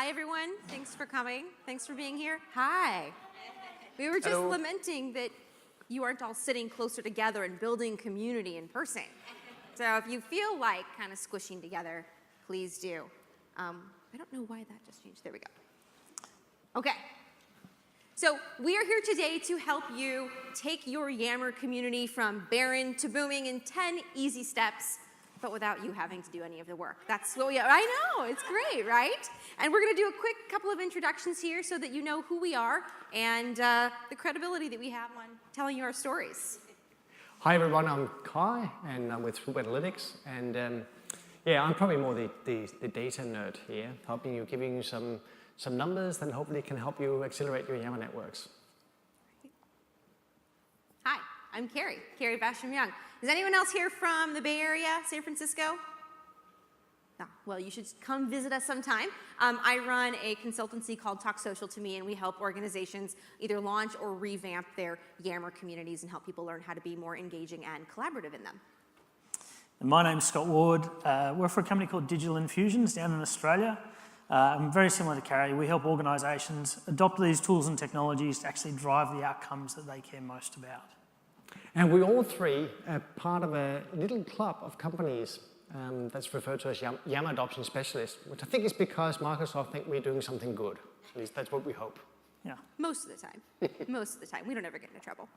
Hi, everyone. Thanks for coming. Thanks for being here. Hi. We were just lamenting that you aren't all sitting closer together and building community in person. So if you feel like kind of squishing together, please do. I don't know why that just changed. There we go. Okay. So we are here today to help you take your Yammer community from barren to booming in 10 easy steps, but without you having to do any of the work. That's what we are. I know, it's great, right? And we're gonna do a quick couple of introductions here so that you know who we are and the credibility that we have on telling you our stories. Hi everyone, I'm Kjaer and I'm with Group Analytics, and yeah, I'm probably more the data nerd here, helping you, giving you some numbers that hopefully can help you accelerate your Yammer networks. Hi, I'm Carrie Basham Young. Is anyone else here from the Bay Area, San Francisco? No. Well, you should come visit us sometime. I run a consultancy called Talk Social to Me, and we help organizations either launch or revamp their Yammer communities and help people learn how to be more engaging and collaborative in them. And my name's Scott Ward. We're for a company called Digital Infusions down in Australia. I'm very similar to Carrie. We help organisations adopt these tools and technologies to actually drive the outcomes that they care most about. And we all three are part of a little club of companies that's referred to as Yammer Adoption Specialists, which I think is because Microsoft think we're doing something good. At least that's what we hope. Yeah. Most of the time. Most of the time. We don't ever get into trouble.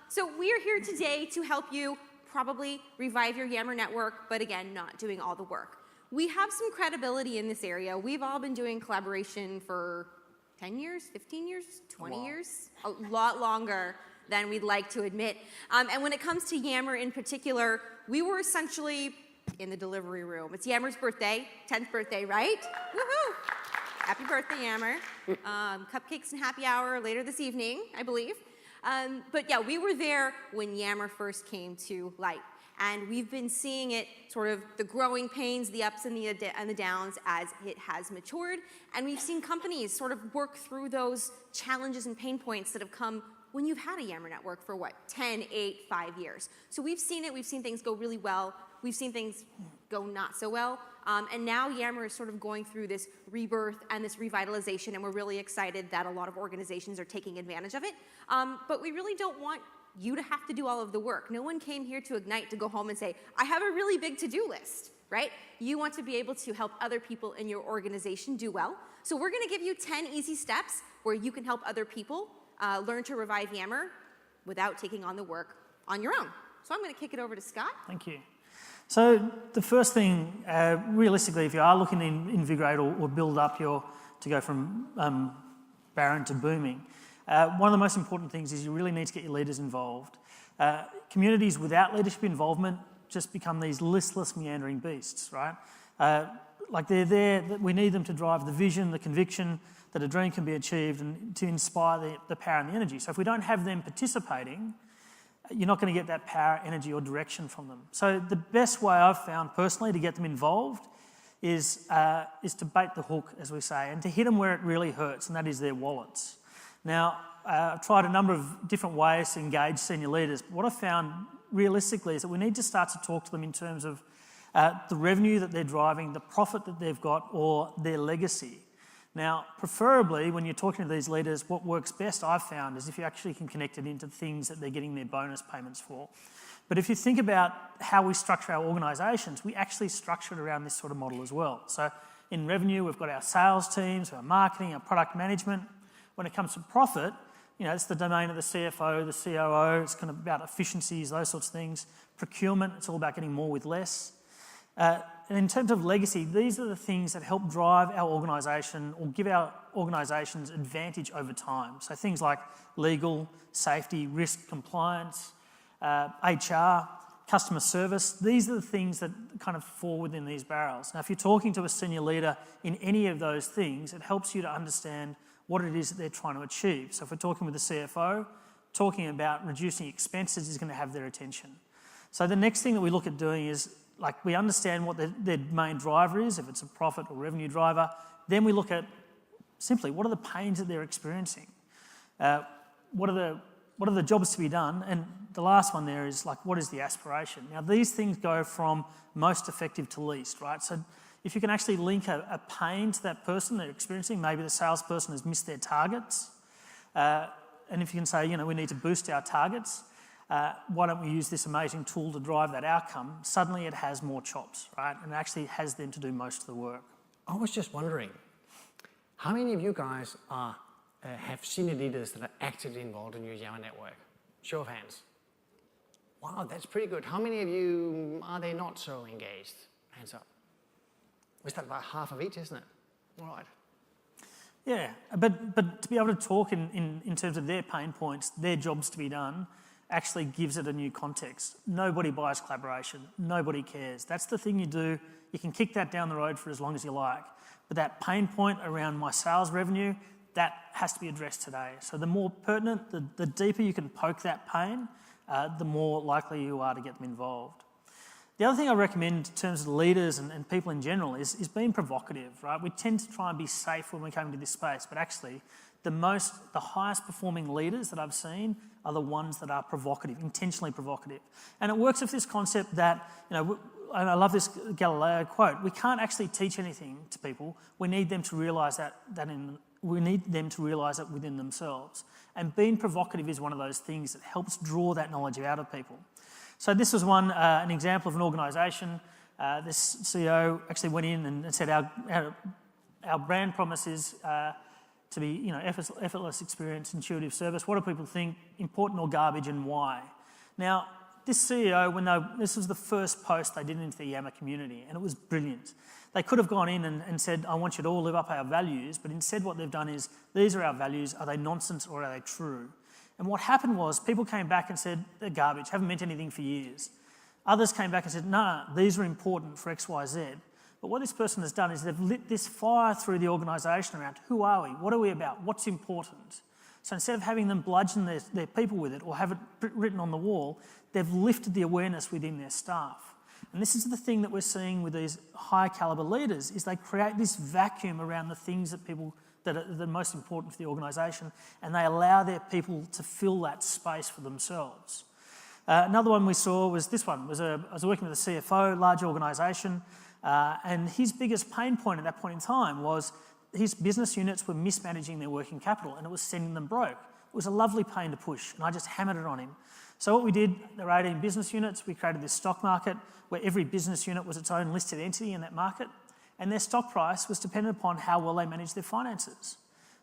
So we are here today to help you probably revive your Yammer network, but again, not doing all the work. We have some credibility in this area. We've all been doing collaboration for 10 years, 15 years, 20 years, a lot longer than we'd like to admit. And when it comes to Yammer in particular, we were essentially in the delivery room. It's Yammer's birthday, 10th birthday, right? Woohoo! Happy birthday, Yammer. Cupcakes and happy hour later this evening, I believe. But yeah, we were there when Yammer first came to light. And we've been seeing it, sort of the growing pains, the ups and the downs as it has matured. And we've seen companies sort of work through those challenges and pain points that have come when you've had a Yammer network for what, 10, 8, 5 years. So we've seen it, we've seen things go really well, we've seen things go not so well. And now Yammer is sort of going through this rebirth and this revitalization, and we're really excited that a lot of organizations are taking advantage of it. But we really don't want you to have to do all of the work. No one came here to Ignite to go home and say, I have a really big to-do list, right? You want to be able to help other people in your organization do well. So we're gonna give you 10 easy steps where you can help other people learn to revive Yammer without taking on the work on your own. So I'm gonna kick it over to Scott. Thank you. So the first thing, realistically, if you are looking to invigorate or build up to go from barren to booming, one of the most important things is you really need to get your leaders involved. Communities without leadership involvement just become these listless, meandering beasts, right? Like they're there, we need them to drive the vision, the conviction that a dream can be achieved and to inspire the power and the energy. So if we don't have them participating, you're not going to get that power, energy or direction from them. So the best way I've found personally to get them involved is to bait the hook, as we say, and to hit them where it really hurts, and that is their wallets. Now, I've tried a number of different ways to engage senior leaders, but what I've found realistically is that we need to start to talk to them in terms of the revenue that they're driving, the profit that they've got, or their legacy. Now, preferably, when you're talking to these leaders, what works best, I've found, is if you actually can connect it into things that they're getting their bonus payments for. But if you think about how we structure our organisations, we actually structure it around this sort of model as well. So in revenue, we've got our sales teams, our marketing, our product management. When it comes to profit, you know, it's the domain of the CFO, the COO, it's kind of about efficiencies, those sorts of things. Procurement, it's all about getting more with less. And in terms of legacy, these are the things that help drive our organisation or give our organisations advantage over time. So things like legal, safety, risk, compliance, HR, customer service, these are the things that kind of fall within these barrels. Now, if you're talking to a senior leader in any of those things, it helps you to understand what it is that they're trying to achieve. So if we're talking with the CFO, talking about reducing expenses is going to have their attention. So the next thing that we look at doing is, like, we understand what their main driver is, if it's a profit or revenue driver. Then we look at simply what are the pains that they're experiencing, what are the jobs to be done, and the last one there is, like, what is the aspiration? Now these things go from most effective to least, right? So If you can actually link a pain to that person they're experiencing, maybe the salesperson has missed their targets, and if you can say, you know, we need to boost our targets, why don't we use this amazing tool to drive that outcome? Suddenly it has more chops, right? And it actually has them to do most of the work. I was just wondering, how many of you guys have senior leaders that are actively involved in your Yammer network? Show of hands. Wow, that's pretty good. How many of you are they not so engaged? Hands up. Was that about half of each, isn't it? All right. Yeah, but to be able to talk in terms of their pain points, their jobs to be done, actually gives it a new context. Nobody buys collaboration. Nobody cares. That's the thing you do. You can kick that down the road for as long as you like. But that pain point around my sales revenue, that has to be addressed today. So the more pertinent, the deeper you can poke that pain, the more likely you are to get them involved. The other thing I recommend in terms of leaders and people in general is being provocative, right? We tend to try and be safe when we come into this space, but actually the highest performing leaders that I've seen are the ones that are provocative, intentionally provocative. And it works with this concept that, you know, and I love this Galileo quote, we can't actually teach anything to people. We need them to realise we need them to realise it within themselves. And being provocative is one of those things that helps draw that knowledge out of people. So this was an example of an organisation. This CEO actually went in and said our brand promise is to be, you know, effortless experience, intuitive service. What do people think? Important or garbage, and why? Now, this CEO, this was the first post they did into the Yammer community, and it was brilliant. They could have gone in and said, I want you to all live up our values, but instead what they've done is, these are our values, are they nonsense or are they true? And what happened was, people came back and said, they're garbage, haven't meant anything for years. Others came back and said, no, these are important for X, Y, Z. But what this person has done is they've lit this fire through the organisation around, who are we? What are we about? What's important? So instead of having them bludgeon their people with it or have it written on the wall, they've lifted the awareness within their staff. And this is the thing that we're seeing with these high caliber leaders, is they create this vacuum around the things that are the most important for the organisation, and they allow their people to fill that space for themselves. Another one we saw was this one. I was working with a CFO, large organisation, and his biggest pain point at that point in time was his business units were mismanaging their working capital and it was sending them broke. It was a lovely pain to push, and I just hammered it on him. So what we did, there were 18 business units, we created this stock market where every business unit was its own listed entity in that market, and their stock price was dependent upon how well they managed their finances.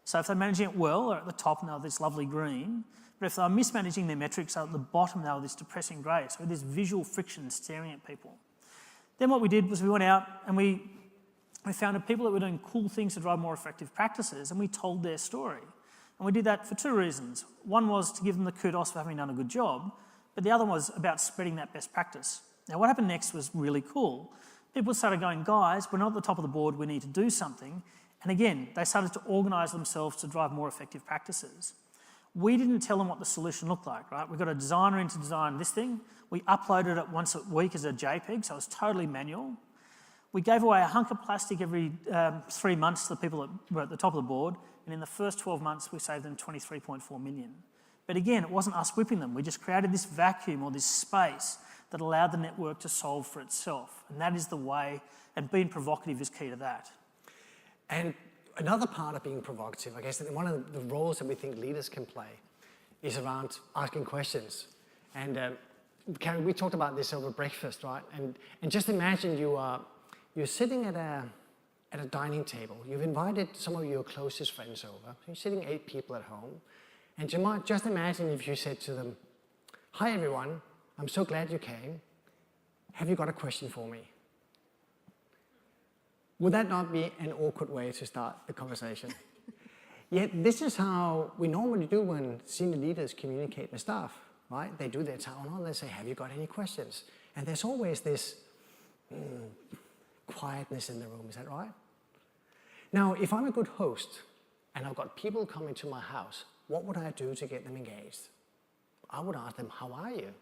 So if they're managing it well, they're at the top and they're this lovely green, but if they're mismanaging their metrics, they're at the bottom, they were this depressing grey. So this visual friction staring at people. Then what we did was we went out and we found people that were doing cool things to drive more effective practices, and we told their story. And we did that for two reasons. One was to give them the kudos for having done a good job, but the other was about spreading that best practice. Now what happened next was really cool. People started going, guys, we're not at the top of the board, we need to do something. And again, they started to organise themselves to drive more effective practices. We didn't tell them what the solution looked like, right? We got a designer in to design this thing. We uploaded it once a week as a JPEG, so it was totally manual. We gave away a hunk of plastic every 3 months to the people that were at the top of the board, and in the first 12 months, we saved them 23.4 million. But again, it wasn't us whipping them. We just created this vacuum or this space that allowed the network to solve for itself. And that is the way, and being provocative is key to that. And another part of being provocative, I guess, one of the roles that we think leaders can play is around asking questions. And Carrie, we talked about this over breakfast, right? And just imagine you're sitting at a dining table. You've invited some of your closest friends over. You're sitting 8 people at home. And you might just imagine if you said to them, hi everyone, I'm so glad you came. Have you got a question for me? Would that not be an awkward way to start the conversation? Yet this is how we normally do when senior leaders communicate with staff, right? They do their town hall, they say, have you got any questions? And there's always this quietness in the room, is that right? Now, if I'm a good host and I've got people coming to my house, what would I do to get them engaged? I would ask them, how are you?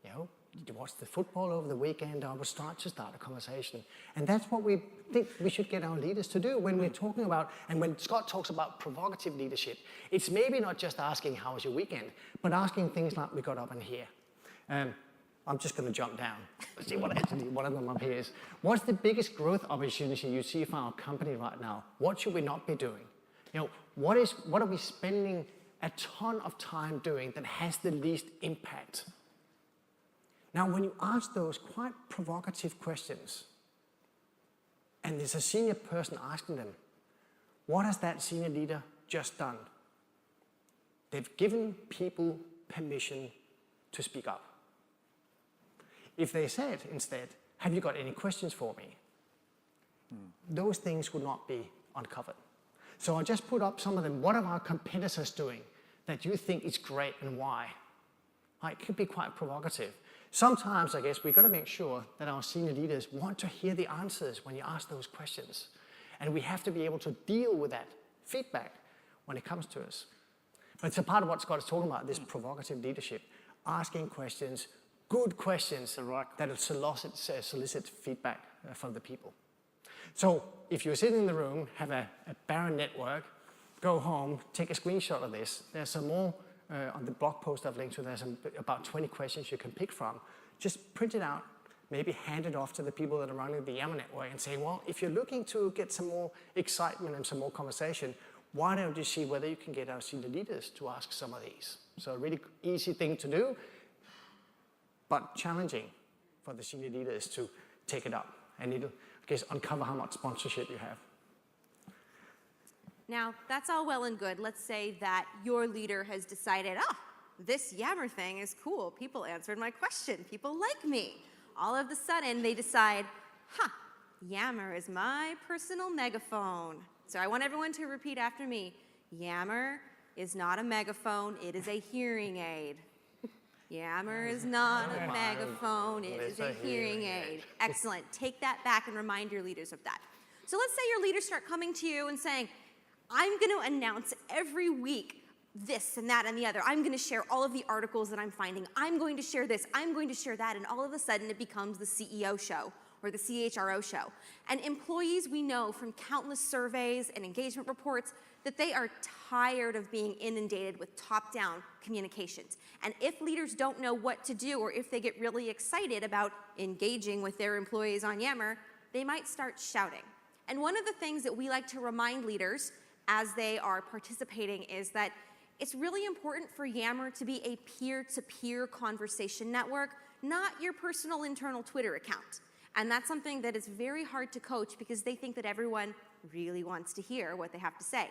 You know, did you watch the football over the weekend? I would start a conversation. And that's what we think we should get our leaders to do when we're talking about, and when Scott talks about provocative leadership, it's maybe not just asking, how was your weekend, but asking things like we got up in here. I'm just going to jump down. Let's see what actually one of them up here is. What's the biggest growth opportunity you see for our company right now? What should we not be doing? You know, what are we spending a ton of time doing that has the least impact? Now, when you ask those quite provocative questions, and there's a senior person asking them, what has that senior leader just done? They've given people permission to speak up. If they said instead, have you got any questions for me? Those things would not be uncovered. So I just put up some of them. What are our competitors doing that you think is great and why? It could be quite provocative. Sometimes, I guess, we've got to make sure that our senior leaders want to hear the answers when you ask those questions. And we have to be able to deal with that feedback when it comes to us. But it's a part of what Scott is talking about, this provocative leadership, asking questions, good questions that will solicit feedback from the people. So if you're sitting in the room, have a Barren network, go home, take a screenshot of this. There's some more on the blog post I've linked to. There's about 20 questions you can pick from. Just print it out, maybe hand it off to the people that are running the Yammer network and say, well, if you're looking to get some more excitement and some more conversation, why don't you see whether you can get our senior leaders to ask some of these? So a really easy thing to do, but challenging for the senior leaders to take it up and it'll, I guess, uncover how much sponsorship you have. Now, that's all well and good. Let's say that your leader has decided, this Yammer thing is cool. People answered my question. People like me. All of a sudden, they decide, Yammer is my personal megaphone. So I want everyone to repeat after me. Yammer is not a megaphone. It is a hearing aid. Yammer is not a megaphone. It is a hearing aid. Excellent. Take that back and remind your leaders of that. So let's say your leaders start coming to you and saying, I'm going to announce every week this and that and the other. I'm going to share all of the articles that I'm finding. I'm going to share this. I'm going to share that. And all of a sudden, it becomes the CEO show or the CHRO show. And employees, we know from countless surveys and engagement reports that they are tired of being inundated with top-down communications. And if leaders don't know what to do, or if they get really excited about engaging with their employees on Yammer, they might start shouting. And one of the things that we like to remind leaders as they are participating is that it's really important for Yammer to be a peer-to-peer conversation network, not your personal internal Twitter account. And that's something that is very hard to coach because they think that everyone really wants to hear what they have to say.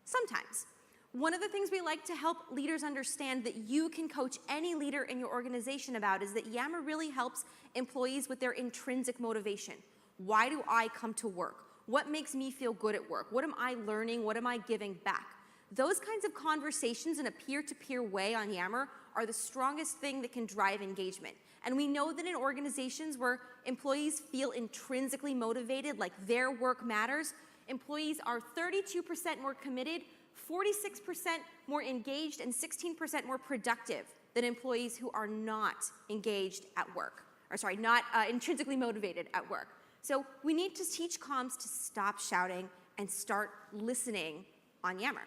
Sometimes. One of the things we like to help leaders understand that you can coach any leader in your organization about is that Yammer really helps employees with their intrinsic motivation. Why do I come to work? What makes me feel good at work? What am I learning? What am I giving back? Those kinds of conversations in a peer-to-peer way on Yammer are the strongest thing that can drive engagement. And we know that in organizations where employees feel intrinsically motivated, like their work matters, employees are 32% more committed, 46% more engaged, and 16% more productive than employees who are not engaged at work. Or sorry, not intrinsically motivated at work. So we need to teach comms to stop shouting and start listening on Yammer.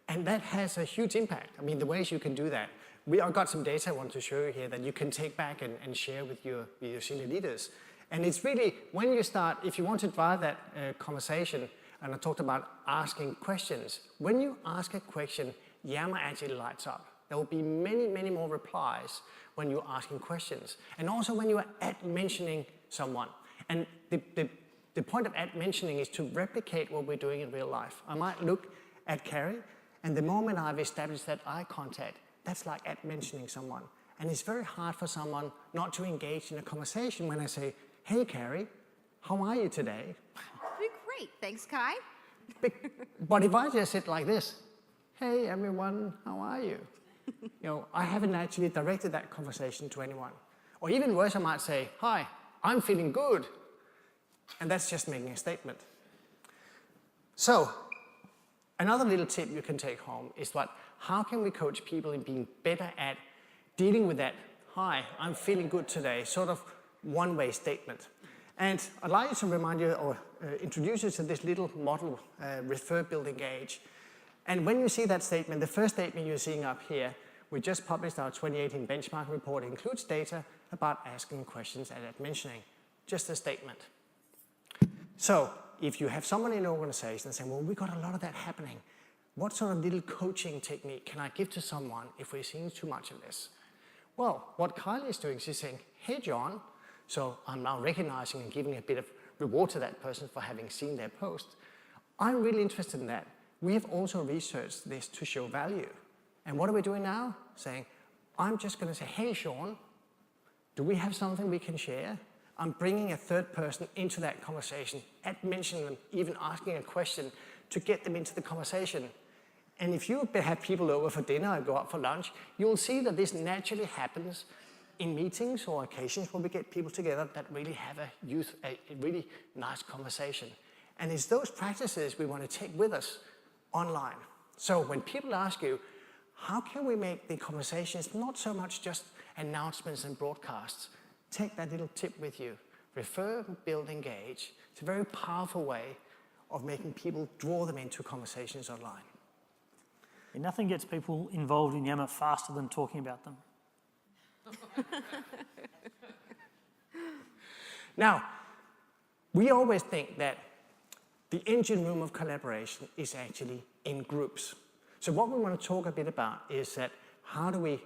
And that has a huge impact. I mean, the ways you can do that. I've got some data I want to show you here that you can take back and share with your senior leaders. And it's really, when you start, if you want to drive that conversation, and I talked about asking questions, when you ask a question, Yammer actually lights up. There will be many, many more replies when you're asking questions. And also when you are mentioning someone. And the point of mentioning is to replicate what we're doing in real life. I might look at Carrie, and the moment I've established that eye contact, that's like mentioning someone. And it's very hard for someone not to engage in a conversation when I say, hey, Carrie, how are you today? Doing great. Thanks, Kai. But if I just sit like this, hey, everyone, how are you? I haven't actually directed that conversation to anyone. Or even worse, I might say, hi, I'm feeling good. And that's just making a statement. So, another little tip you can take home is how can we coach people in being better at dealing with that, hi, I'm feeling good today, sort of one-way statement. And I'd like to remind you or introduce you to this little model, refer, build, engage. And when you see that statement, the first statement you're seeing up here, we just published our 2018 benchmark report. It includes data about asking questions and mentioning. Just a statement. So if you have someone in an organization saying, well, we've got a lot of that happening, what sort of little coaching technique can I give to someone if we're seeing too much of this? Well, what Kylie is doing, she's saying, hey, John, so I'm now recognizing and giving a bit of reward to that person for having seen their post. I'm really interested in that. We have also researched this to show value. And what are we doing now? Saying, I'm just going to say, hey, Sean, do we have something we can share? I'm bringing a third person into that conversation, mentioning them, even asking a question to get them into the conversation. And if you have people over for dinner or go out for lunch, you'll see that this naturally happens in meetings or occasions where we get people together that really have a really nice conversation. And it's those practices we want to take with us online. So when people ask you, how can we make the conversations not so much just announcements and broadcasts, take that little tip with you. Refer, build, engage. It's a very powerful way of making people draw them into conversations online. And nothing gets people involved in Yammer faster than talking about them. Now, we always think that the engine room of collaboration is actually in groups. So what we want to talk a bit about is that how do we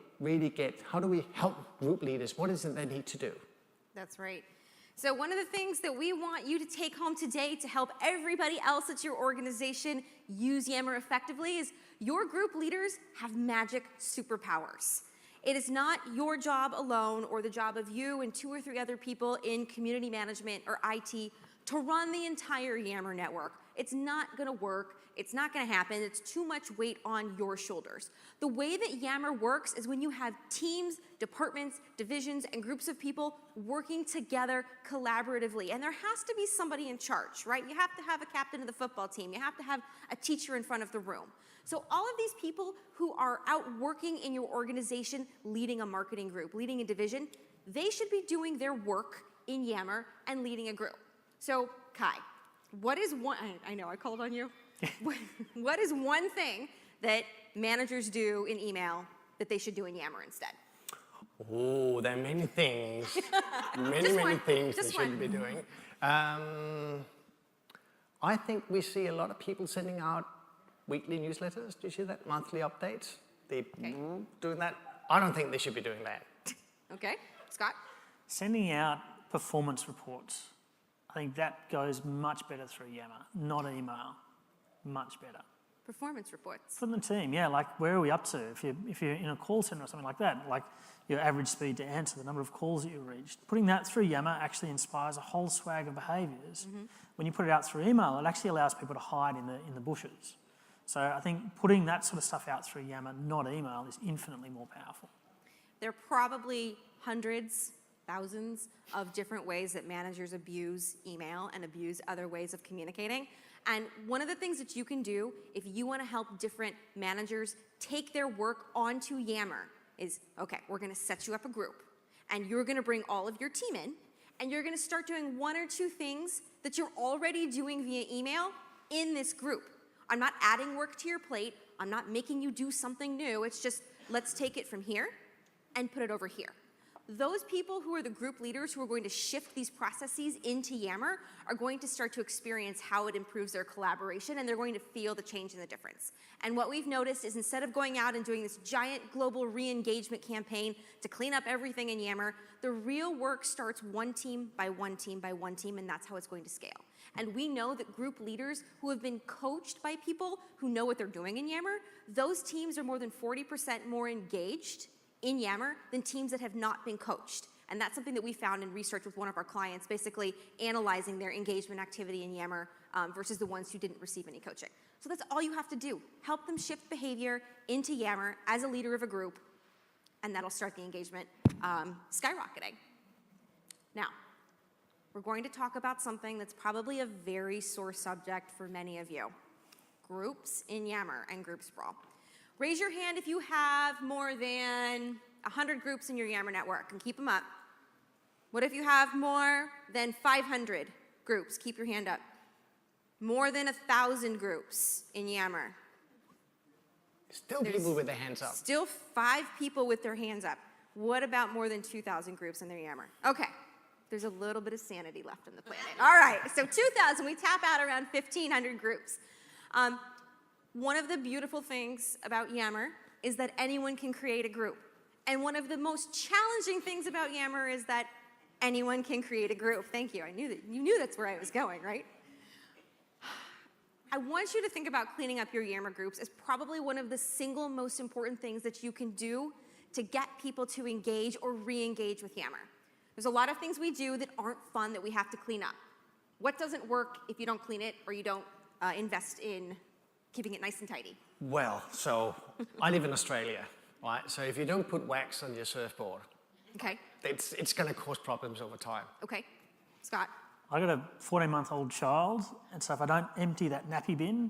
help group leaders? What is it they need to do? That's right. So one of the things that we want you to take home today to help everybody else at your organization use Yammer effectively is your group leaders have magic superpowers. It is not your job alone or the job of you and 2 or 3 other people in community management or IT to run the entire Yammer network. It's not going to work. It's not going to happen. It's too much weight on your shoulders. The way that Yammer works is when you have teams, departments, divisions, and groups of people working together collaboratively. And there has to be somebody in charge, right? You have to have a captain of the football team. You have to have a teacher in front of the room. So all of these people who are out working in your organization, leading a marketing group, leading a division, they should be doing their work in Yammer and leading a group. So, Kai, what is one, I know I called on you. What is one thing that managers do in email that they should do in Yammer instead? Oh, there are many things. many things they should be doing. I think we see a lot of people sending out weekly newsletters. Do you see that? Monthly updates. Doing that. I don't think they should be doing that. Okay. Scott? Sending out performance reports. I think that goes much better through Yammer, not email. Much better. Performance reports. For the team, yeah, like where are we up to? If you're in a call center or something like that, like your average speed to answer, the number of calls that you reached. Putting that through Yammer actually inspires a whole swag of behaviours. Mm-hmm. When you put it out through email, it actually allows people to hide in the bushes. So I think putting that sort of stuff out through Yammer, not email, is infinitely more powerful. There are probably hundreds, thousands of different ways that managers abuse email and abuse other ways of communicating. And one of the things that you can do if you want to help different managers take their work onto Yammer is, okay, we're going to set you up a group, and you're going to bring all of your team in, and you're going to start doing 1 or 2 things that you're already doing via email in this group. I'm not adding work to your plate. I'm not making you do something new. It's just, let's take it from here and put it over here. Those people who are the group leaders who are going to shift these processes into Yammer are going to start to experience how it improves their collaboration, and they're going to feel the change and the difference. And what we've noticed is instead of going out and doing this giant global re-engagement campaign to clean up everything in Yammer, the real work starts one team by one team by one team, and that's how it's going to scale. And we know that group leaders who have been coached by people who know what they're doing in Yammer, those teams are more than 40% more engaged in Yammer than teams that have not been coached. And that's something that we found in research with one of our clients, basically analyzing their engagement activity in Yammer versus the ones who didn't receive any coaching. So that's all you have to do. Help them shift behavior into Yammer as a leader of a group, and that'll start the engagement skyrocketing. Now, we're going to talk about something that's probably a very sore subject for many of you. Groups in Yammer and group sprawl. Raise your hand if you have more than 100 groups in your Yammer network, and keep them up. What if you have more than 500 groups? Keep your hand up. More than 1,000 groups in Yammer. Still people with their hands up. Still 5 people with their hands up. What about more than 2,000 groups in their Yammer? Okay, there's a little bit of sanity left on the planet. All right, so 2,000, we tap out around 1,500 groups. One of the beautiful things about Yammer is that anyone can create a group. And one of the most challenging things about Yammer is that anyone can create a group. Thank you. I knew that you knew that's where I was going, right? I want you to think about cleaning up your Yammer groups as probably one of the single most important things that you can do to get people to engage or re-engage with Yammer. There's a lot of things we do that aren't fun that we have to clean up. What doesn't work if you don't clean it or you don't invest in keeping it nice and tidy? Well, so I live in Australia, right? So if you don't put wax on your surfboard, Okay, it's going to cause problems over time. okay. Scott? I got a 14-month-old child, and so if I don't empty that nappy bin,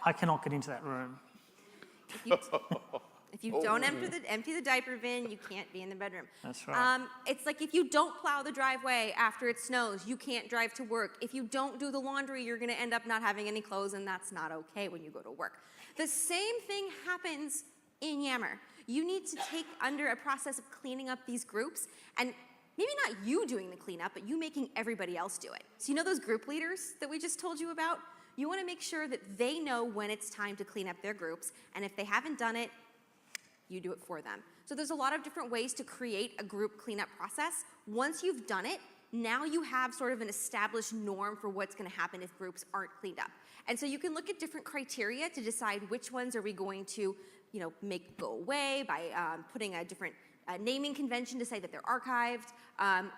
I cannot get into that room. If you don't empty the diaper bin, you can't be in the bedroom. That's right. It's like if you don't plow the driveway after it snows, you can't drive to work. If you don't do the laundry, you're going to end up not having any clothes, and that's not okay when you go to work. The same thing happens in Yammer. You need to take under a process of cleaning up these groups, and maybe not you doing the cleanup, but you making everybody else do it. So you know those group leaders that we just told you about? You want to make sure that they know when it's time to clean up their groups, and if they haven't done it, you do it for them. So there's a lot of different ways to create a group cleanup process. Once you've done it, now you have sort of an established norm for what's going to happen if groups aren't cleaned up. And so you can look at different criteria to decide which ones are we going to, make go away by putting a different naming convention to say that they're archived,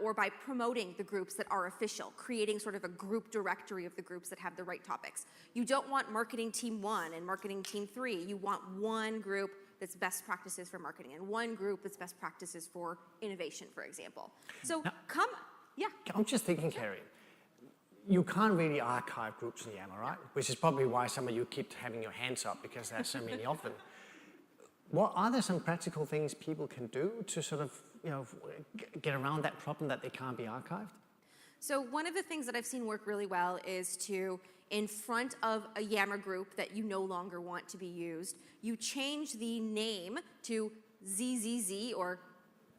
or by promoting the groups that are official, creating sort of a group directory of the groups that have the right topics. You don't want marketing team 1 and marketing team 3. You want one group that's best practices for marketing and one group that's best practices for innovation, for example. So yeah. I'm just thinking, Carrie, you can't really archive groups in Yammer, right? Which is probably why some of you keep having your hands up, because there's so many of them. What are there some practical things people can do to sort of, get around that problem that they can't be archived? So one of the things that I've seen work really well is to, in front of a Yammer group that you no longer want to be used, you change the name to ZZZ or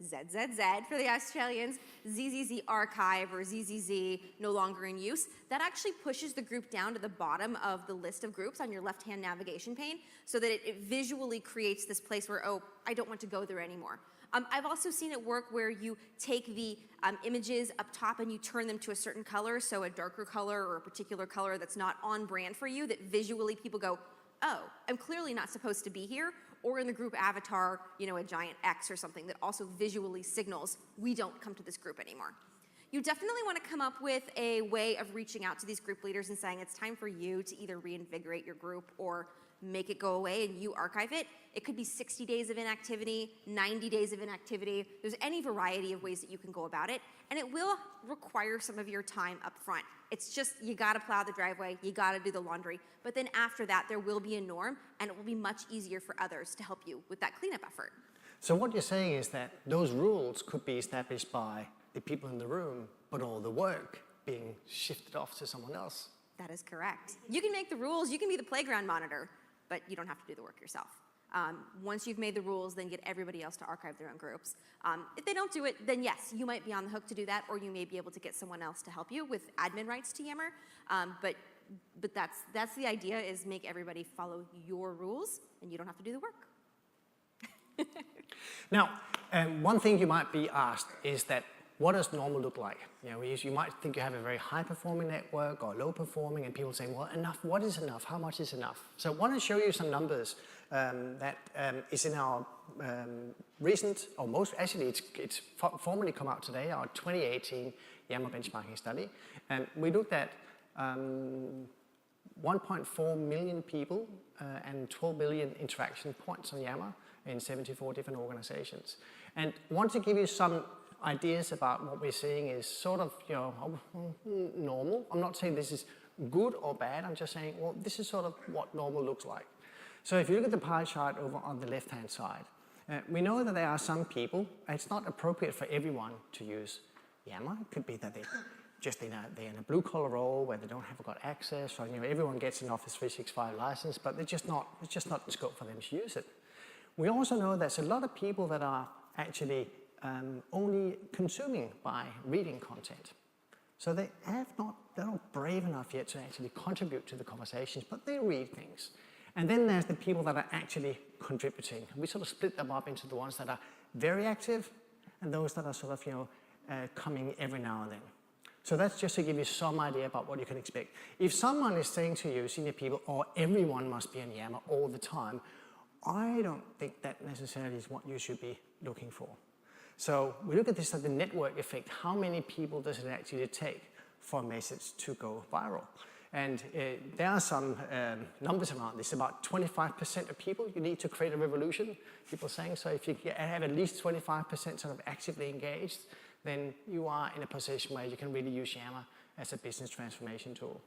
ZZZ for the Australians, ZZZ archive or ZZZ no longer in use. That actually pushes the group down to the bottom of the list of groups on your left-hand navigation pane so that it visually creates this place where, oh, I don't want to go there anymore. I've also seen it work where you take the images up top and you turn them to a certain color, so a darker color or a particular color that's not on brand for you, that visually people go, oh, I'm clearly not supposed to be here, or in the group avatar, a giant X or something that also visually signals we don't come to this group anymore. You definitely want to come up with a way of reaching out to these group leaders and saying it's time for you to either reinvigorate your group or make it go away and you archive it. It could be 60 days of inactivity, 90 days of inactivity. There's any variety of ways that you can go about it, and it will require some of your time up front. It's just, you gotta plow the driveway, you gotta do the laundry, but then after that, there will be a norm, and it will be much easier for others to help you with that cleanup effort. So what you're saying is that those rules could be established by the people in the room, but all the work being shifted off to someone else. That is correct. You can make the rules, you can be the playground monitor, but you don't have to do the work yourself. Once you've made the rules, then get everybody else to archive their own groups. If they don't do it, then yes, you might be on the hook to do that, or you may be able to get someone else to help you with admin rights to Yammer. But that's the idea, is make everybody follow your rules, and you don't have to do the work. Now, one thing you might be asked is that, what does normal look like? You might think you have a very high-performing network or low-performing, and people say, well, enough, what is enough? How much is enough? So I want to show you some numbers that is in our recent, or most, actually it's formally come out today, our 2018 Yammer benchmarking study. And we looked at 1.4 million people and 12 billion interaction points on Yammer in 74 different organizations. And I want to give you some ideas about what we're seeing is sort of, normal. I'm not saying this is good or bad. I'm just saying, well, this is sort of what normal looks like. So if you look at the pie chart over on the left-hand side, we know that there are some people, it's not appropriate for everyone to use Yammer. It could be that they're in a blue-collar role where they don't have got access, or everyone gets an Office 365 license, but it's just not the scope for them to use it. We also know there's a lot of people that are actually only consuming by reading content. So they're not brave enough yet to actually contribute to the conversations, but they read things. And then there's the people that are actually contributing. We sort of split them up into the ones that are very active and those that are sort of, coming every now and then. So that's just to give you some idea about what you can expect. If someone is saying to you, senior people, or everyone must be on Yammer all the time, I don't think that necessarily is what you should be looking for. So we look at this as the network effect. How many people does it actually take for a message to go viral? And there are some numbers around this. About 25% of people, you need to create a revolution, people saying. So if you have at least 25% sort of actively engaged, then you are in a position where you can really use Yammer as a business transformation tool.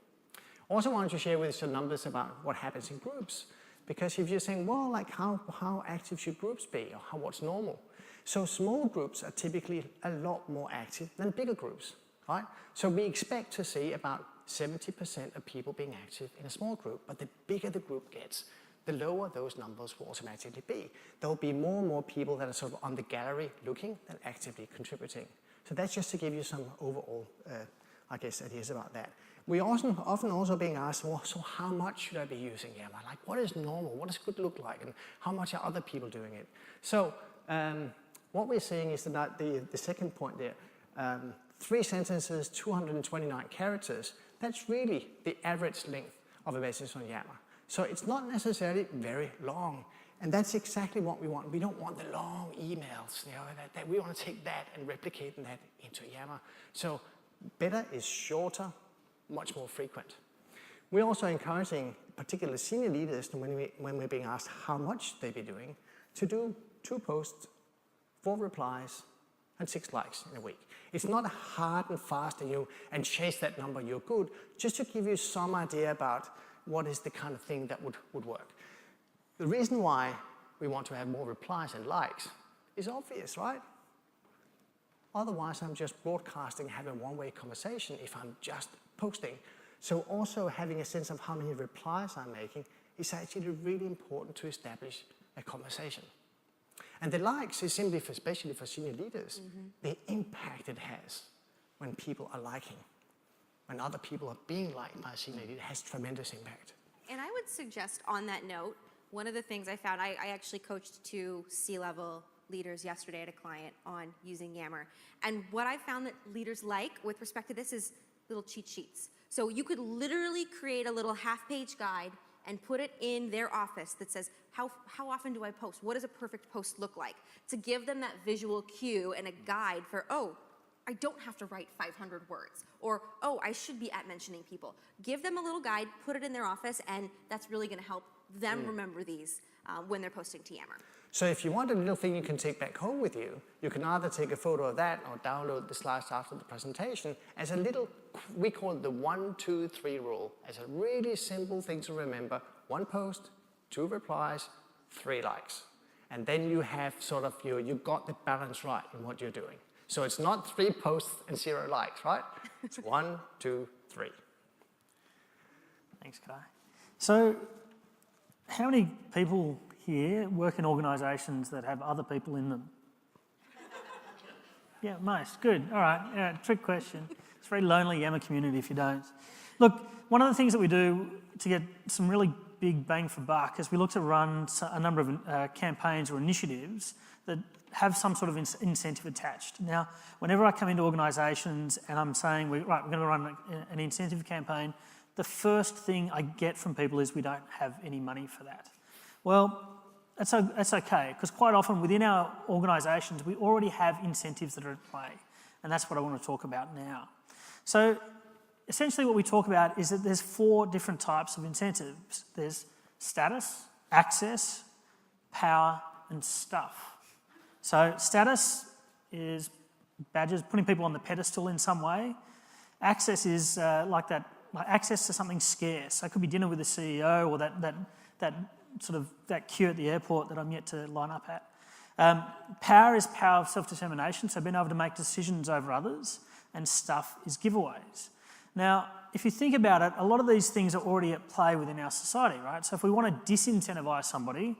Also wanted to share with you some numbers about what happens in groups. Because if you're saying, well, like how active should groups be, or what's normal? So small groups are typically a lot more active than bigger groups, right? So we expect to see about 70% of people being active in a small group, but the bigger the group gets, the lower those numbers will automatically be. There'll be more and more people that are sort of on the gallery looking than actively contributing. So that's just to give you some overall, ideas about that. We often also being asked, well, so how much should I be using Yammer? Like, what is normal? What does good look like? And how much are other people doing it? So what we're seeing is that the second point there, 3 sentences, 229 characters, that's really the average length of a message on Yammer. So it's not necessarily very long. And that's exactly what we want. We don't want the long emails. That we want to take that and replicate that into Yammer. So better is shorter, much more frequent. We're also encouraging particularly senior leaders, when we're being asked how much they be doing, to do 2 posts, 4 replies, and 6 likes in a week. It's not hard and fast and chase that number, you're good, just to give you some idea about what is the kind of thing that would work. The reason why we want to have more replies and likes is obvious, right? Otherwise, I'm just broadcasting, having a one-way conversation if I'm just posting. So also having a sense of how many replies I'm making is actually really important to establish a conversation. And the likes is simply, especially for senior leaders, the impact it has when people are liking. When other people are being liked by a senior leader, it has tremendous impact. And I would suggest on that note, one of the things I found, I actually coached 2 C-level leaders yesterday at a client on using Yammer. And what I found that leaders like with respect to this is little cheat sheets. So you could literally create a little half-page guide and put it in their office that says, how often do I post? What does a perfect post look like? To give them that visual cue and a guide for, oh, I don't have to write 500 words. Or, oh, I should be at mentioning people. Give them a little guide, put it in their office, and that's really going to help them remember these when they're posting to Yammer. So if you want a little thing you can take back home with you, you can either take a photo of that or download the slides after the presentation as a little, we call it the 1, 2, 3 rule, as a really simple thing to remember. 1 post, 2 replies, 3 likes. And then you have sort of, you got the balance right in what you're doing. So it's not 3 posts and 0 likes, right? It's 1, 2, 3. Thanks, Kjaer. So how many people here work in organisations that have other people in them? Yeah, most. Good. All right. Yeah, trick question. It's a very lonely Yammer community if you don't. Look, one of the things that we do to get some really big bang for buck is we look to run a number of campaigns or initiatives that have some sort of incentive attached. Now, whenever I come into organisations and I'm saying, we're going to run an incentive campaign, the first thing I get from people is we don't have any money for that. Well, that's okay, because quite often within our organisations, we already have incentives that are at play, and that's what I want to talk about now. So essentially what we talk about is that there's 4 different types of incentives. There's status, access, power, and stuff. So status is badges, putting people on the pedestal in some way. Access is like access to something scarce. So it could be dinner with the CEO or that queue at the airport that I'm yet to line up at. Power is power of self-determination, so being able to make decisions over others, and stuff is giveaways. Now, if you think about it, a lot of these things are already at play within our society, right? So if we want to disincentivise somebody,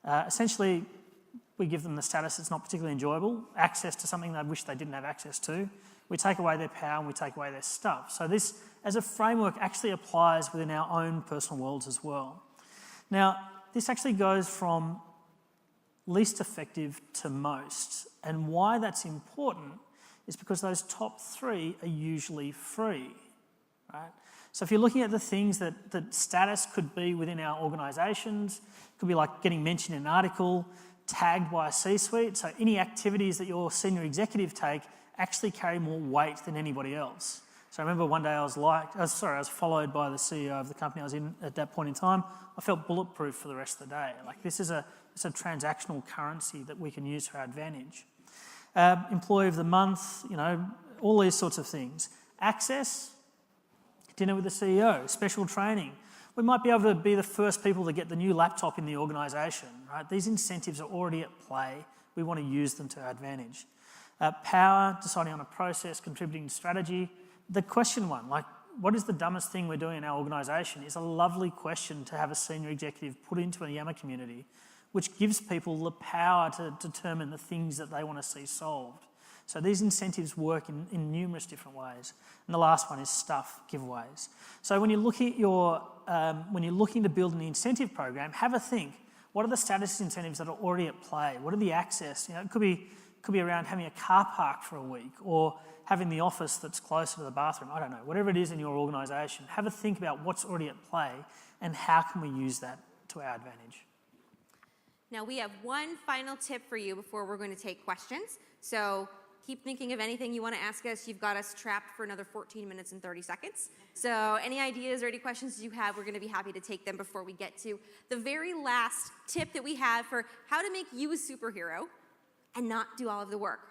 essentially we give them the status that's not particularly enjoyable, access to something they wish they didn't have access to. We take away their power and we take away their stuff. So this, as a framework, actually applies within our own personal worlds as well. Now, this actually goes from least effective to most. And why that's important is because those top 3 are usually free, right? So if you're looking at the things that status could be within our organisations, it could be like getting mentioned in an article, tagged by a C-suite. So any activities that your senior executive take actually carry more weight than anybody else. So I remember one day I was followed by the CEO of the company I was in at that point in time. I felt bulletproof for the rest of the day. Like this is a transactional currency that we can use to our advantage. Employee of the month, all these sorts of things. Access, dinner with the CEO, special training. We might be able to be the first people to get the new laptop in the organisation, right? These incentives are already at play. We want to use them to our advantage. Power, deciding on a process, contributing to strategy. The question one, like what is the dumbest thing we're doing in our organisation, is a lovely question to have a senior executive put into a Yammer community, which gives people the power to determine the things that they want to see solved. So these incentives work in numerous different ways. And the last one is stuff giveaways. So when you're looking at when you're looking to build an incentive program, have a think. What are the status incentives that are already at play? What are the access? It could be around having a car park for a week or having the office that's closer to the bathroom. I don't know. Whatever it is in your organisation, have a think about what's already at play and how can we use that to our advantage. Now we have one final tip for you before we're going to take questions. So keep thinking of anything you want to ask us. You've got us trapped for another 14 minutes and 30 seconds. So any ideas or any questions you have, we're going to be happy to take them before we get to the very last tip that we have for how to make you a superhero and not do all of the work.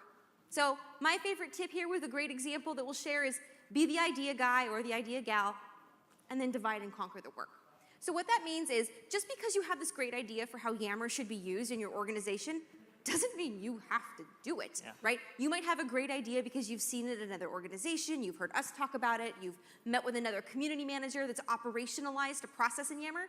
So my favorite tip here with a great example that we'll share is be the idea guy or the idea gal and then divide and conquer the work. So what that means is just because you have this great idea for how Yammer should be used in your organization doesn't mean you have to do it, right? You might have a great idea because you've seen it in another organization, you've heard us talk about it, you've met with another community manager that's operationalized a process in Yammer.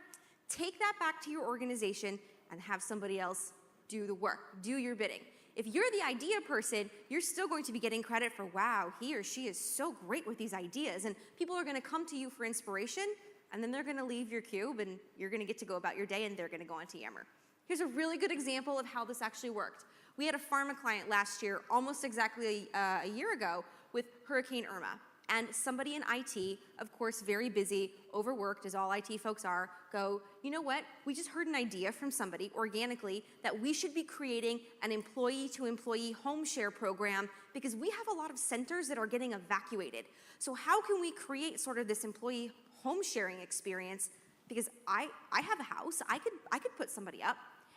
Take that back to your organization and have somebody else do the work, do your bidding. If you're the idea person, you're still going to be getting credit for, wow, he or she is so great with these ideas, and people are going to come to you for inspiration, and then they're going to leave your cube, and you're going to get to go about your day, and they're going to go onto Yammer. Here's a really good example of how this actually worked. We had a pharma client last year, almost exactly a year ago, with Hurricane Irma. And somebody in IT, of course, very busy, overworked, as all IT folks are, go, you know what? We just heard an idea from somebody organically that we should be creating an employee-to-employee home share program because we have a lot of centers that are getting evacuated. So how can we create sort of this employee home sharing experience? Because I have a house, I could put somebody up.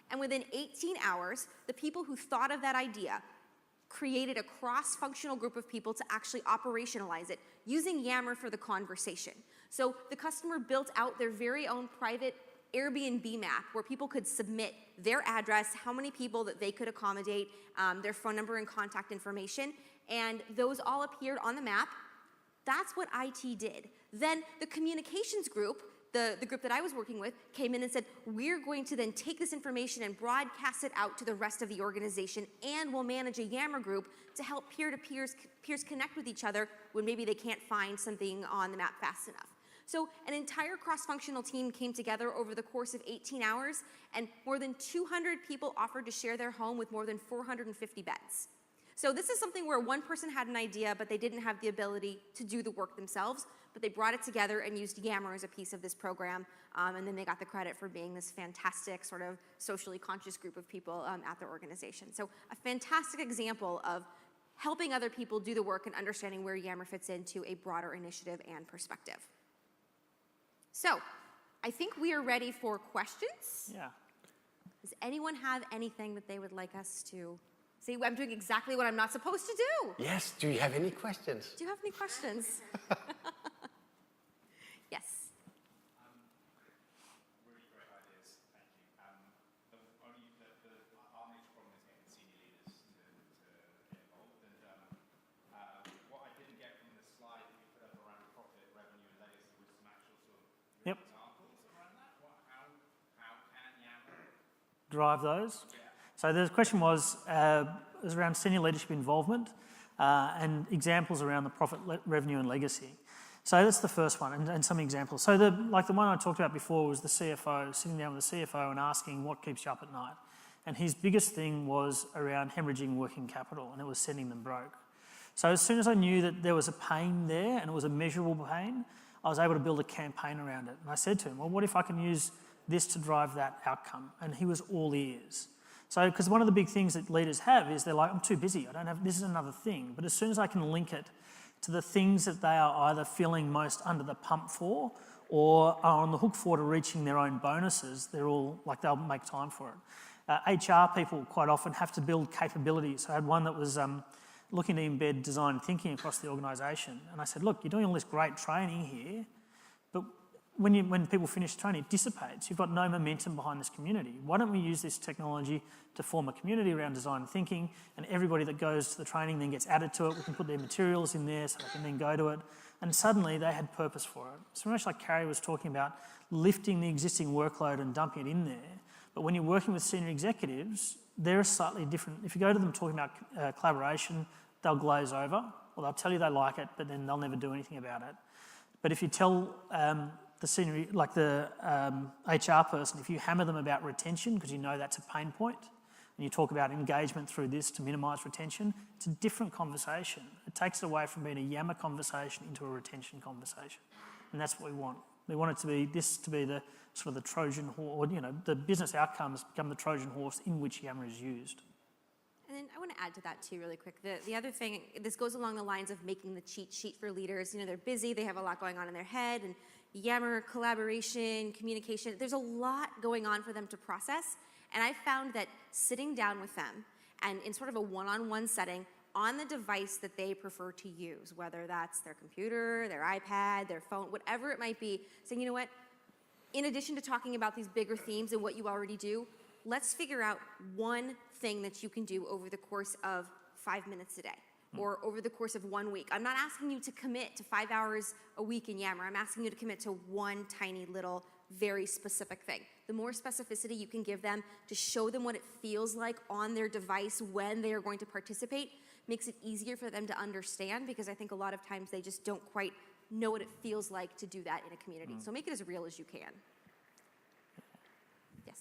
And within 18 hours, the people who thought of that idea created a cross-functional group of people to actually operationalize it using Yammer for the conversation. So the customer built out their very own private Airbnb map where people could submit their address, how many people that they could accommodate, their phone number and contact information, and those all appeared on the map. That's what IT did. Then the communications group, the group that I was working with, came in and said, we're going to then take this information and broadcast it out to the rest of the organization, and we'll manage a Yammer group to help peers connect with each other when maybe they can't find something on the map fast enough. So an entire cross-functional team came together over the course of 18 hours, and more than 200 people offered to share their home with more than 450 beds. So this is something where one person had an idea, but they didn't have the ability to do the work themselves, but they brought it together and used Yammer as a piece of this program, and then they got the credit for being this fantastic sort of socially conscious group of people at their organization. So a fantastic example of helping other people do the work and understanding where Yammer fits into a broader initiative and perspective. So I think we are ready for questions. Yeah. Does anyone have anything that they would like us to see? I'm doing exactly what I'm not supposed to do. Yes, do you have any questions? Do you have any questions? Yes. Really great ideas, thank you. Our major problem is getting senior leaders to get involved. And what I didn't get from the slide that you put up around profit, revenue, and legacy was some actual sort of examples around that. How can Yammer drive those? Yeah. So the question was around senior leadership involvement and examples around the profit, revenue and legacy. So that's the first one, and some examples. So the one I talked about before was the CFO, sitting down with the CFO and asking what keeps you up at night. And his biggest thing was around hemorrhaging working capital, and it was sending them broke. So as soon as I knew that there was a pain there, and it was a measurable pain, I was able to build a campaign around it. And I said to him, well, what if I can use this to drive that outcome? And he was all ears. So, because one of the big things that leaders have is they're like, I'm too busy, this is another thing. But as soon as I can link it to the things that they are either feeling most under the pump for or are on the hook for to reaching their own bonuses, they'll make time for it. HR people quite often have to build capabilities. I had one that was looking to embed design thinking across the organisation. And I said, look, you're doing all this great training here, but when people finish training, it dissipates. You've got no momentum behind this community. Why don't we use this technology to form a community around design thinking, and everybody that goes to the training then gets added to it. We can put their materials in there so they can then go to it. And suddenly they had purpose for it. So much like Carrie was talking about, lifting the existing workload and dumping it in there. But when you're working with senior executives, they're slightly different. If you go to them talking about collaboration, they'll glaze over, or they'll tell you they like it, but then they'll never do anything about it. But if you tell the senior, the HR person, if you hammer them about retention, because you know that's a pain point, and you talk about engagement through this to minimise retention, it's a different conversation. It takes it away from being a Yammer conversation into a retention conversation. And that's what we want. We want it to be the sort of the Trojan horse, or the business outcomes become the Trojan horse in which Yammer is used. And then I want to add to that too really quick. The other thing, this goes along the lines of making the cheat sheet for leaders. They're busy, they have a lot going on in their head, and Yammer, collaboration, communication, there's a lot going on for them to process. And I found that sitting down with them and in sort of a one-on-one setting on the device that they prefer to use, whether that's their computer, their iPad, their phone, whatever it might be, saying, you know what, in addition to talking about these bigger themes and what you already do, let's figure out one thing that you can do over the course of 5 minutes a day or over the course of 1 week. I'm not asking you to commit to 5 hours a week in Yammer. I'm asking you to commit to one tiny little, very specific thing. The more specificity you can give them to show them what it feels like on their device when they are going to participate makes it easier for them to understand, because I think a lot of times they just don't quite know what it feels like to do that in a community. So make it as real as you can. Yes.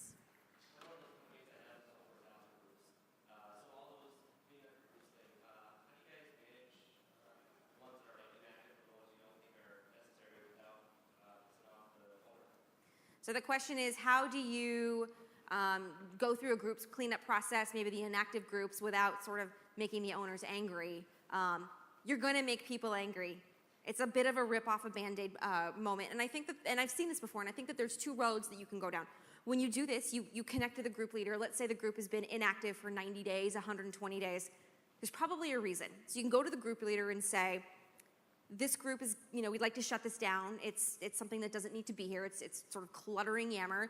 So the question is, how do you go through a group's cleanup process, maybe the inactive groups, without sort of making the owners angry? You're going to make people angry. It's a bit of a rip off a Band-Aid moment. And I think that, and I've seen this before, and I think that there's two roads that you can go down. When you do this, you connect to the group leader. Let's say the group has been inactive for 90 days, 120 days. There's probably a reason. So you can go to the group leader and say, this group is, we'd like to shut this down. It's something that doesn't need to be here. It's sort of cluttering Yammer.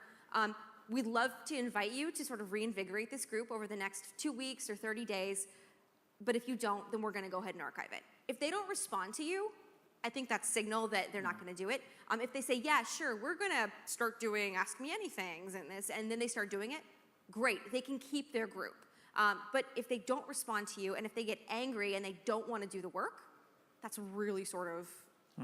We'd love to invite you to sort of reinvigorate this group over the next 2 weeks or 30 days. But if you don't, then we're going to go ahead and archive it. If they don't respond to you, I think that's signal that they're not going to do it. If they say, yeah, sure, we're going to start doing Ask Me Anythings and this, and then they start doing it, great. They can keep their group. But if they don't respond to you and if they get angry and they don't want to do the work, that's really sort of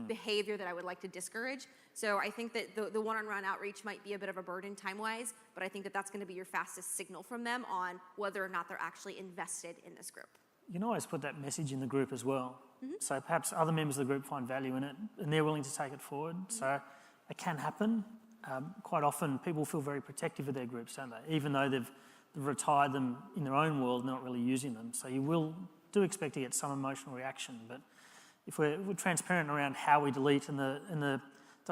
behavior that I would like to discourage. So I think that the one-on-one outreach might be a bit of a burden time-wise, but I think that that's going to be your fastest signal from them on whether or not they're actually invested in this group. You can always put that message in the group as well. So perhaps other members of the group find value in it and they're willing to take it forward. So it can happen. Quite often people feel very protective of their groups, don't they? Even though they've retired them in their own world, they're not really using them. So you do expect to get some emotional reaction, but if we're transparent around how we delete and the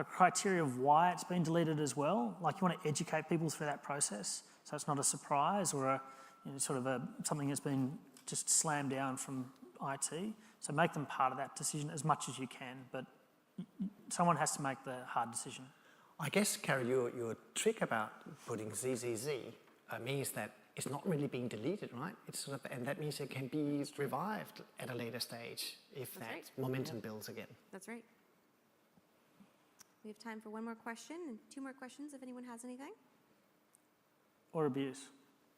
criteria of why it's been deleted as well, like you want to educate people through that process so it's not a surprise or something that's been just slammed down from IT. So make them part of that decision as much as you can, but someone has to make the hard decision. I guess, Carrie, your trick about putting ZZZ means that it's not really being deleted, right? And that means it can be revived at a later stage if momentum builds again. That's right. We have time for one more question and 2 more questions if anyone has anything. Or abuse.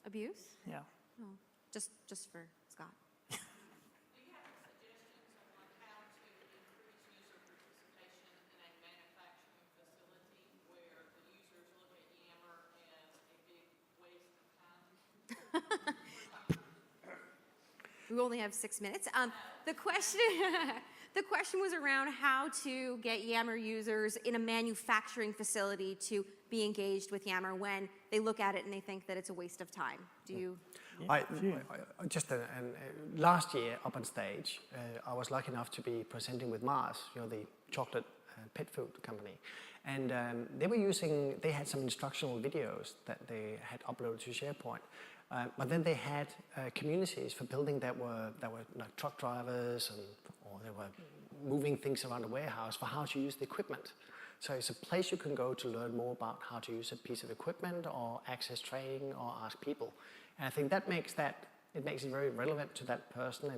Abuse? Yeah. Oh, just for Scott. Do you have suggestions on like how to increase user participation in a manufacturing facility where the users look at Yammer as a big waste of time? We only have 6 minutes. The question, the question was around how to get Yammer users in a manufacturing facility to be engaged with Yammer when they look at it and they think that it's a waste of time. Do you? Last year up on stage, I was lucky enough to be presenting with Mars, the chocolate pet food company, and they had some instructional videos that they had uploaded to SharePoint. But then they had communities for building that were like truck drivers, or they were moving things around the warehouse for how to use the equipment. So it's a place you can go to learn more about how to use a piece of equipment, or access training, or ask people. And I think it makes it very relevant to that person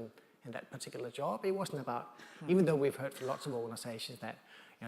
in that particular job. It wasn't about, even though we've heard from lots of organizations that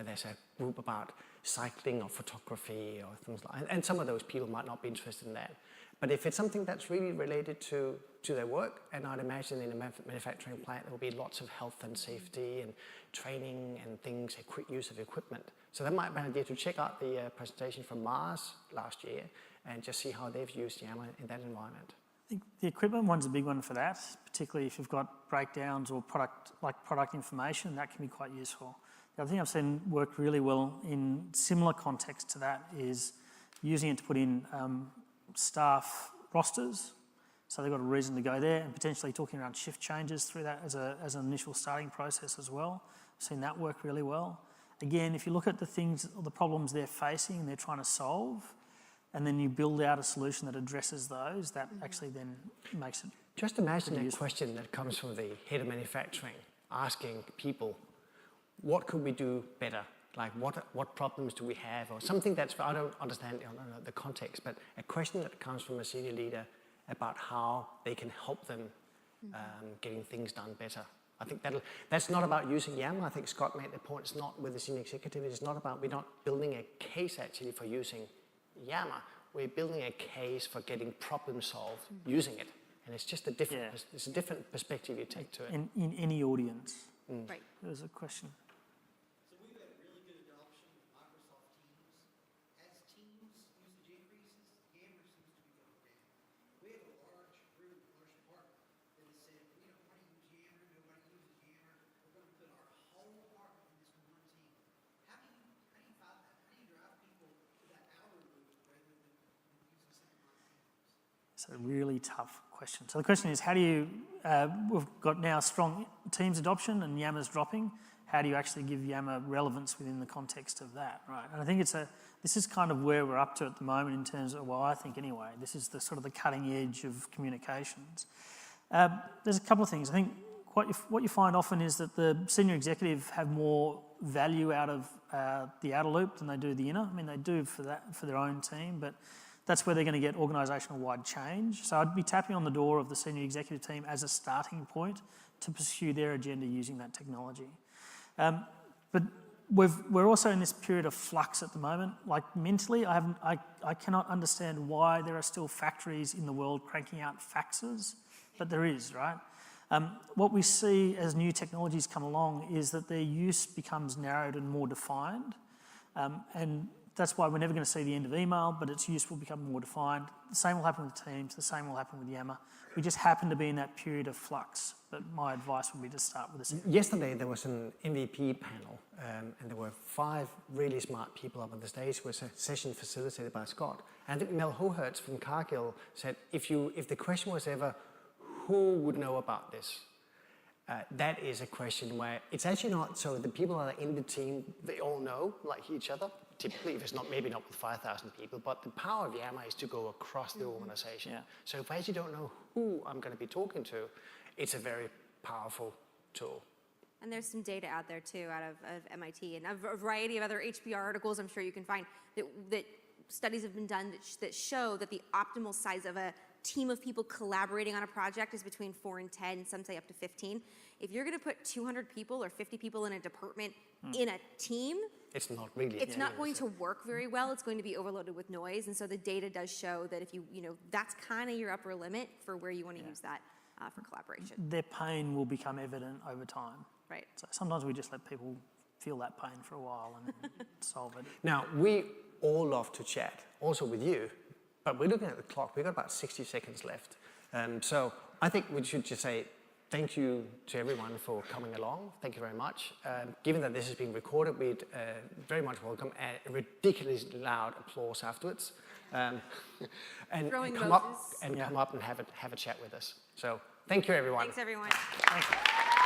there's a group about cycling or photography or things like, and some of those people might not be interested in that. But if it's something that's really related to their work, and I'd imagine in a manufacturing plant there will be lots of health and safety and training and things, a quick use of equipment. So that might be an idea to check out the presentation from Mars last year and just see how they've used Yammer in that environment. I think the equipment one's a big one for that, particularly if you've got breakdowns or product information, that can be quite useful. The other thing I've seen work really well in similar context to that is using it to put in staff rosters, so they've got a reason to go there, and potentially talking around shift changes through that as an initial starting process as well. I've seen that work really well. Again, if you look at the things or the problems they're facing and they're trying to solve, and then you build out a solution that addresses those, that actually then makes it. Just imagine a question that comes from the head of manufacturing, asking people, what could we do better? Like what problems do we have, or something that's, I don't understand the context, but a question that comes from a senior leader about how they can help them getting things done better. I think that's not about using Yammer. I think Scott made the point, it's not with the senior executive, it's not about, we're not building a case actually for using Yammer. We're building a case for getting problem solved using it. And it's just a different, it's a different perspective you take to it. In any audience. Right. There's a question. So we've had really good adoption of Microsoft Teams. As Teams usage increases, Yammer seems to be going down. We have a large group, large department that has said, we don't want to use Yammer, nobody uses Yammer. We're going to put our whole department in this one team. How do you find that? How do you drive people to that outer loop rather than using something like Teams? It's a really tough question. So the question is, how do you, we've got now strong Teams adoption and Yammer's dropping. How do you actually give Yammer relevance within the context of that, right? And I think this is kind of where we're up to at the moment in terms of, well, I think anyway, this is the sort of the cutting edge of communications. There's a couple of things. I think what you find often is that the senior executive have more value out of the outer loop than they do the inner. I mean, they do for their own team, but that's where they're going to get organisational-wide change. So I'd be tapping on the door of the senior executive team as a starting point to pursue their agenda using that technology. But we're also in this period of flux at the moment. Like mentally, I cannot understand why there are still factories in the world cranking out faxes, but there is, right? What we see as new technologies come along is that their use becomes narrowed and more defined, and that's why we're never going to see the end of email, but its use will become more defined. The same will happen with Teams, the same will happen with Yammer. We just happen to be in that period of flux, but my advice would be to start with this. Yesterday there was an MVP panel, and there were 5 really smart people up on the stage. It was a session facilitated by Scott. And I think Mel Hohertz from Cargill said, if the question was ever, who would know about this? That is a question where it's actually not so the people that are in the team, they all know, like each other. Typically, if it's not, maybe not with 5,000 people, but the power of Yammer is to go across the organization. Yeah. So if I actually don't know who I'm going to be talking to, it's a very powerful tool. And there's some data out there too, out of MIT and a variety of other HBR articles I'm sure you can find that studies have been done that show that the optimal size of a team of people collaborating on a project is between 4 and 10, some say up to 15. If you're going to put 200 people or 50 people in a department in a team, it's not really. It's not going to work very well. It's going to be overloaded with noise, and so the data does show that if you know, that's kind of your upper limit for where you want to use that for collaboration. Their pain will become evident over time. Right. So sometimes we just let people feel that pain for a while and then solve it. Now, we all love to chat, also with you, but we're looking at the clock. We've got about 60 seconds left. So I think we should just say thank you to everyone for coming along. Thank you very much. Given that this is being recorded, we'd very much welcome a ridiculously loud applause afterwards. And Throwing come emojis. up and have a chat with us. So thank you, everyone. Thanks, everyone. Thank you.